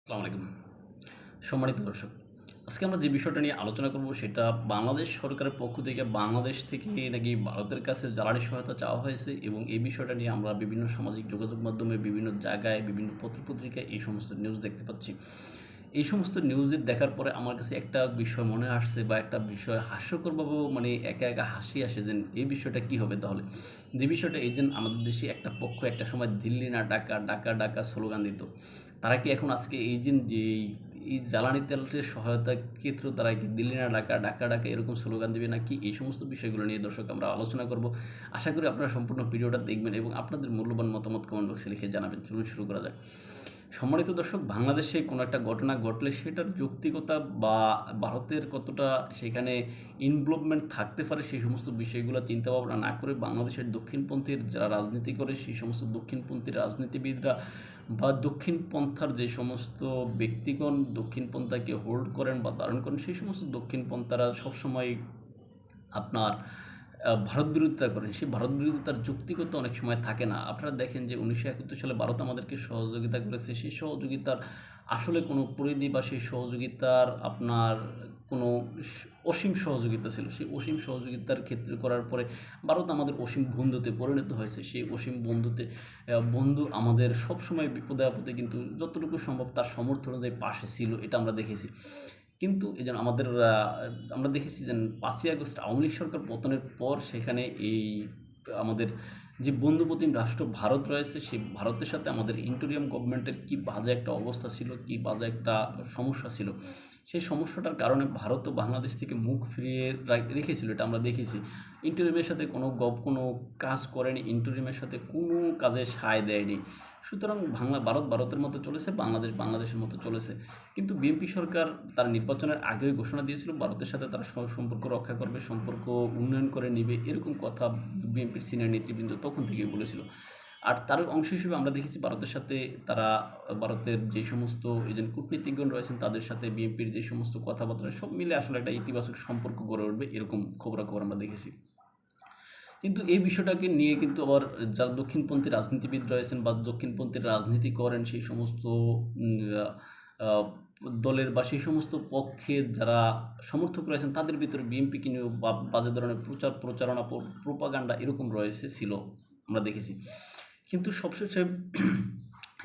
আসসালামু আলাইকুম। সম্মানিত দর্শক, আজকে আমরা যে বিষয়টা নিয়ে আলোচনা করব সেটা বাংলাদেশ সরকারের পক্ষ থেকে বাংলাদেশ থেকে নাকি ভারতের কাছে জ্বালানি সহায়তা চাওয়া হয়েছে এবং এই বিষয়টা নিয়ে আমরা বিভিন্ন সামাজিক যোগাযোগ মাধ্যমে বিভিন্ন জায়গায় বিভিন্ন পত্রপত্রিকায় এই সমস্ত নিউজ দেখতে পাচ্ছি। এই সমস্ত নিউজের দেখার পরে আমার কাছে একটা বিষয় মনে আসছে বা একটা বিষয় হাস্যকরভাবেও একা একা হাসি আসে যে এই বিষয়টা কী হবে তাহলে। যে বিষয়টা এই যে আমাদের দেশে একটা পক্ষ একটা সময় দিল্লি না ডাকা, ডাকা ডাকা স্লোগান দিত। তারা কি এখন আজকে এই যে এই জ্বালানি তেলের সহায়তা ক্ষেত্র তারা কি দিল্লি না ডাকা, ডাকা ডাকা এরকম স্লোগান দেবে নাকি এই সমস্ত বিষয়গুলো নিয়ে দর্শক আমরা আলোচনা করব। আশা করি আপনারা সম্পূর্ণ ভিডিওটা দেখবেন এবং আপনাদের মূল্যবান মতামত কমেন্ট বক্সে লিখে জানাবেন। চলুন শুরু করা যাক। সম্মানিত দর্শক, বাংলাদেশে কোনো একটা ঘটনা ঘটলে সেটার যৌক্তিকতা বা ভারতের কতটা সেখানে ইনভলভমেন্ট থাকতে পারে সেই সমস্ত বিষয়গুলো চিন্তা ভাবনা না করে বাংলাদেশের দক্ষিণপন্থীর যারা রাজনীতি করে সেই সমস্ত দক্ষিণপন্থী রাজনীতিবিদরা বা দক্ষিণপন্থার যে সমস্ত ব্যক্তিগণ দক্ষিণপন্থাকে হোল্ড করেন বা ধারণ করেন সেই সমস্ত দক্ষিণপন্থারা সবসময় আপনার ভারত বিরোধিতা করেন। সেই ভারত বিরোধিতার যৌক্তিকতা অনেক সময় থাকে না। আপনারা দেখেন যে 1971 সালে ভারত আমাদেরকে সহযোগিতা করেছে। সেই সহযোগিতার আসলে কোনো পরিধি বা সেই সহযোগিতার আপনার কোনো অসীম সহযোগিতা ছিল। সেই অসীম সহযোগিতার ক্ষেত্রে করার পরে ভারত আমাদের অসীম বন্ধুতে পরিণত হয়েছে। সেই অসীম বন্ধুতে বন্ধু আমাদের সবসময় বিপদে আপদে কিন্তু যতটুকু সম্ভব তার সামর্থ্য অনুযায়ী পাশে ছিল, এটা আমরা দেখেছি। কিন্তু এই যেন আমাদের আমরা দেখেছি যে 5ই আগস্ট আওয়ামী লীগ সরকার পতনের পর সেখানে এই আমাদের যে বন্ধুপ্রতিম রাষ্ট্র ভারত রয়েছে সেই ভারতের সাথে আমাদের ইন্টেরিয়ম গভর্নমেন্টের কী বাজে একটা অবস্থা ছিল, কী বাজে একটা সমস্যা ছিল। সেই সমস্যাটার কারণে ভারতও বাংলাদেশ থেকে মুখ ফিরিয়ে রেখেছিল, এটা আমরা দেখেছি। ইন্টেরিয়মের সাথে কোনো কাজ করেনি, ইন্টেরিয়মের সাথে কোনো কাজে সায় দেয়নি। সুতরাং ভারতের মতো চলেছে, বাংলাদেশ বাংলাদেশের মতো চলেছে। কিন্তু বিএনপি সরকার তার নির্বাচনের আগেই ঘোষণা দিয়েছিল ভারতের সাথে তারা সম্পর্ক রক্ষা করবে, সম্পর্ক উন্নয়ন করে নিবে, এরকম কথা বিএনপির সিনিয়র নেতৃবৃন্দ তখন থেকেই বলেছিল। আর তার অংশ হিসেবে আমরা দেখেছি ভারতের সাথে তারা ভারতের যে সমস্ত এজেন্ট কূটনীতিকগণ রয়েছেন তাদের সাথে বিএনপির যে সমস্ত কথাবার্তা সব মিলে আসলে একটা ইতিবাচক সম্পর্ক গড়ে উঠবে, এরকম খবরাখবর আমরা দেখেছি। কিন্তু এই বিষয়টাকে নিয়ে কিন্তু আবার যারা দক্ষিণপন্থী রাজনীতিবিদ রয়েছেন বা দক্ষিণপন্থী রাজনীতি করেন সেই সমস্ত দলের বা সেই সমস্ত পক্ষের যারা সমর্থক রয়েছেন তাদের ভিতরে বিএনপিকে নিয়েও বাজে ধরনের প্রচারণা প্রোপাগান্ডা এরকম ছিল, আমরা দেখেছি। কিন্তু সবশেষে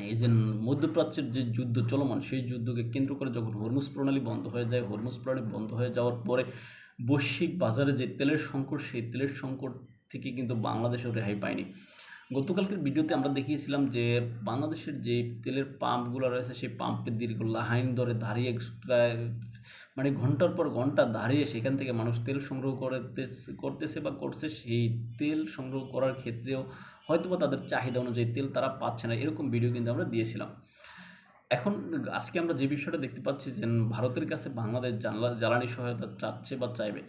এই যে মধ্যপ্রাচ্যের যে যুদ্ধ চলমান সেই যুদ্ধকে কেন্দ্র করে যখন হরমুজ প্রণালী বন্ধ হয়ে যায়, হরমুজ প্রণালী বন্ধ হয়ে যাওয়ার পরে বৈশ্বিক বাজারে যে তেলের সংকট সেই তেলের সংকট থেকে কিন্তু বাংলাদেশও রেহাই পায়নি। গতকালকের ভিডিওতে আমরা দেখিয়েছিলাম যে বাংলাদেশের যে তেলের পাম্পগুলো রয়েছে সেই পাম্পের দীর্ঘ লাইন ধরে দাঁড়িয়ে প্রায় ঘন্টার পর ঘন্টা দাঁড়িয়ে সেখান থেকে মানুষ তেল সংগ্রহ করতেছে বা করছে। সেই তেল সংগ্রহ করার ক্ষেত্রেও হয়তোবা তাদের চাহিদা অনুযায়ী তেল তারা পাচ্ছে না, এরকম ভিডিও কিন্তু আমরা দিয়েছিলাম। এখন আজকে আমরা যে বিষয়টা দেখতে পাচ্ছি যে ভারতের কাছে বাংলাদেশ জ্বালানি সহায়তা চাচ্ছে বা চাইবে।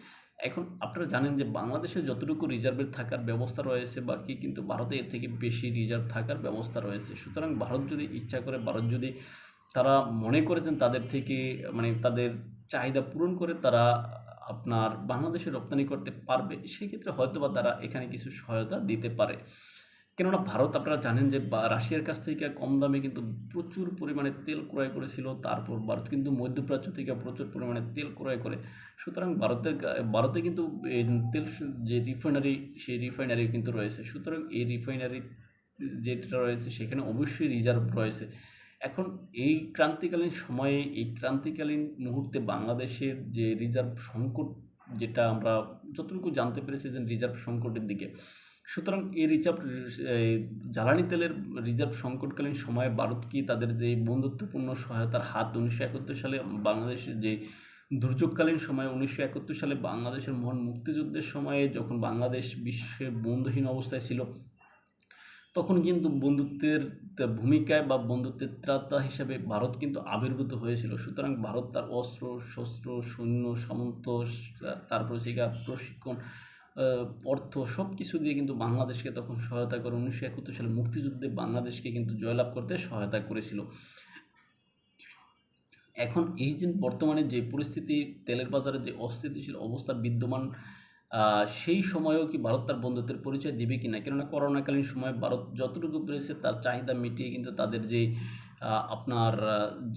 এখন আপনারা জানেন যে বাংলাদেশে যতটুকু রিজার্ভের থাকার ব্যবস্থা রয়েছে বাকি কিন্তু ভারতে এর থেকে বেশি রিজার্ভ থাকার ব্যবস্থা রয়েছে। সুতরাং ভারত যদি ইচ্ছা করে, ভারত যদি তারা মনে করেছেন তাদের থেকে তাদের চাহিদা পূরণ করে তারা আপনার বাংলাদেশে রপ্তানি করতে পারবে, সেক্ষেত্রে হয়তোবা তারা এখানে কিছু সহায়তা দিতে পারে। কেননা ভারত আপনারা জানেন যে রাশিয়ার কাছ থেকে কম দামে কিন্তু প্রচুর পরিমাণে তেল ক্রয় করেছিল। তারপর ভারত কিন্তু মধ্যপ্রাচ্য থেকে প্রচুর পরিমাণে তেল ক্রয় করে। সুতরাং ভারতে কিন্তু তেল যে রিফাইনারি সেই রিফাইনারি কিন্তু রয়েছে। সুতরাং এই রিফাইনারি যেটা রয়েছে সেখানে অবশ্যই রিজার্ভ রয়েছে। এখন এই ক্রান্তিকালীন সময়ে এই ক্রান্তিকালীন মুহূর্তে বাংলাদেশের যে রিজার্ভ সংকট, যেটা আমরা যতটুকু জানতে পেরেছি যে রিজার্ভ সংকটের দিকে। সুতরাং এই জ্বালানি তেলের রিজার্ভ সংকটকালীন সময়ে ভারত কি তাদের যে বন্ধুত্বপূর্ণ সহায়তার হাত 1971 সালে বাংলাদেশের যে দুর্যোগকালীন সময়ে 1971 সালে বাংলাদেশের মহান মুক্তিযুদ্ধের সময়ে যখন বাংলাদেশ বিশ্বে বন্ধুহীন অবস্থায় ছিল তখন কিন্তু বন্ধুত্বের ভূমিকায় বা বন্ধুত্বের ত্রাতা হিসাবে ভারত কিন্তু আবির্ভূত হয়েছিল। সুতরাং ভারত তার অস্ত্র শস্ত্র সৈন্য সামন্ত তারপরে প্রশিক্ষণ অর্থ সব কিছু দিয়ে কিন্তু বাংলাদেশকে তখন সহায়তা করে 1971 সালে মুক্তিযুদ্ধে বাংলাদেশকে কিন্তু জয়লাভ করতে সহায়তা করেছিল। এখন এই যে বর্তমানে যে পরিস্থিতি তেলের বাজারে যে অস্থিতিশীল অবস্থা বিদ্যমান, সেই সময়েও কি ভারত তার বন্ধুত্বের পরিচয় দিবে কি না? কেননা করোনাকালীন সময়ে ভারত যতটুকু পেরেছে তার চাহিদা মিটিয়ে কিন্তু তাদের যেই আপনার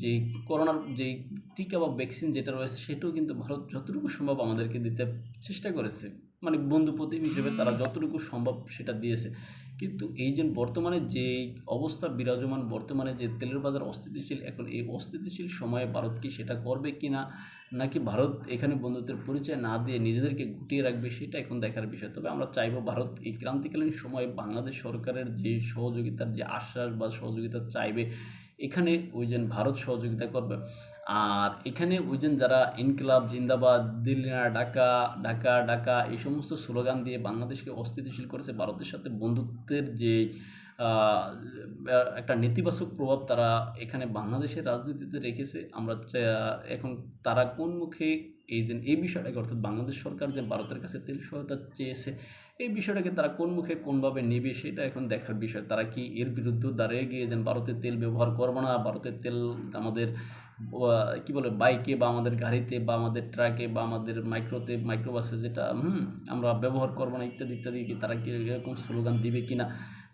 যেই করোনার যেই টিকা বা ভ্যাকসিন যেটা রয়েছে সেটাও কিন্তু ভারত যতটুকু সম্ভব আমাদেরকে দিতে চেষ্টা করেছে। মানে বন্ধু প্রতিম হিসেবে তারা যতটুকু সম্ভব সেটা দিয়েছে। কিন্তু এই যে বর্তমানে যেই অবস্থা বিরাজমান, বর্তমানে যে তেলের বাজার অস্থিতিশীল, এখন এই অস্থিতিশীল সময়ে ভারত কি সেটা করবে কি না, নাকি ভারত এখানে বন্ধুত্বের পরিচয় না দিয়ে নিজেদেরকে গুটিয়ে রাখবে, সেটা এখন দেখার বিষয়। তবে আমরা চাইবো ভারত এই ক্রান্তিকালীন সময়ে বাংলাদেশ সরকারের যে সহযোগিতার যে আশ্বাস বা সহযোগিতা চাইবে, এখানে ওই যে ভারত সহযোগিতা করবে। আর এখানে ওই যে যারা ইনকিলাব জিন্দাবাদ, দিল্লি না ঢাকা, ঢাকা ঢাকা এই সমস্ত স্লোগান দিয়ে বাংলাদেশকে অস্থিতিশীল করেছে, ভারতের সাথে বন্ধুত্বের যে একটা নেতিবাচক প্রভাব তারা এখানে বাংলাদেশের রাজনীতিতে রেখেছে, আমরা এখন তারা কোন মুখে এই বিষয়টাকে, অর্থাৎ বাংলাদেশ সরকার যে ভারতের কাছে তেল সহায়তা চেয়েছে, এই বিষয়টাকে তারা কোন মুখে কোনভাবে নেবে সেটা এখন দেখার বিষয়। তারা কি এর বিরুদ্ধে দাঁড়িয়ে গিয়ে যেন ভারতের তেল ব্যবহার করবো না, ভারতের তেল আমাদের কি বলে বাইকে বা আমাদের গাড়িতে বা আমাদের ট্রাকে বা আমাদের মাইক্রোবাসে যেটা আমরা ব্যবহার করবো না, ইত্যাদি ইত্যাদি, কি তারা কি এরকম স্লোগান দিবে কিনা,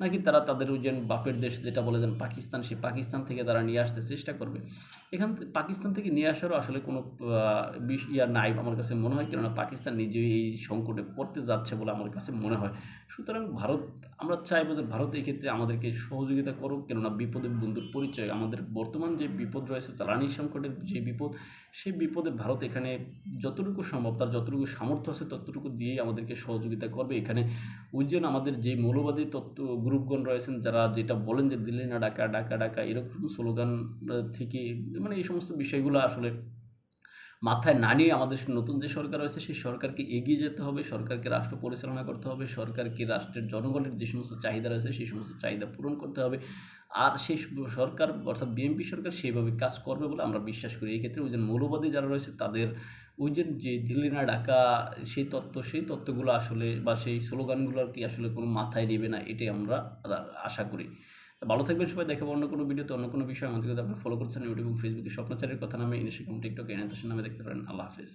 নাকি তারা তাদের ওই যে বাপের দেশ যেটা বলে যেন পাকিস্তান, সেই পাকিস্তান থেকে তারা নিয়ে আসতে চেষ্টা করবে। পাকিস্তান থেকে নিয়ে আসারও আসলে কোনো নাই আমার কাছে মনে হয়, কেননা পাকিস্তান নিজেই এই সংকটে পড়তে যাচ্ছে বলে আমার কাছে মনে হয়। সুতরাং ভারত, আমরা চাইবো যে ভারত এই ক্ষেত্রে আমাদেরকে সহযোগিতা করুক, কেননা বিপদে বন্ধুর পরিচয়। আমাদের বর্তমান যে বিপদ রয়েছে, জ্বালানি সংকটের যে বিপদ, সেই বিপদে ভারত এখানে যতটুকু সম্ভব তার যতটুকু সামর্থ্য আছে ততটুকু দিয়েই আমাদেরকে সহযোগিতা করবে। এখানে ওই যে আমাদের যে মৌলবাদী তত্ত্ব গ্রুপগণ রয়েছেন, যারা যেটা বলেন যে দিল্লি না ঢাকা, ঢাকা ঢাকা এরকম স্লোগান থেকে, মানে এই সমস্ত বিষয়গুলো আসলে মাথায় না নিয়ে আমাদের নতুন যে সরকার রয়েছে সেই সরকারকে এগিয়ে যেতে হবে, সরকারকে রাষ্ট্র পরিচালনা করতে হবে, সরকারকে রাষ্ট্রের জনগণের যে সমস্ত চাহিদা রয়েছে সেই সমস্ত চাহিদা পূরণ করতে হবে। আর সেই সরকার অর্থাৎ বিএনপি সরকার সেইভাবে কাজ করবে বলে আমরা বিশ্বাস করি। এই ক্ষেত্রে ওই যে মৌলবাদী যারা রয়েছে তাদের ওই যে দিল্লি না ঢাকা সেই তত্ত্বগুলো আসলে বা সেই স্লোগানগুলো আর কি আসলে কোনো মাথায় নেবে না, এটাই আমরা আশা করি। ভালো থাকবেন সবাই, দেখাবো অন্য কোনো ভিডিওতে অন্য কোনো বিষয়। আমাদেরকে আপনারা ফলো করছেন ইউটিউব এবং ফেসবুকে স্বপ্নচারের কথা নামে, ইনস্টাগ্রাম টিকটক এনাতোষের নামে দেখতে পারেন। আল্লাহ হাফেজ।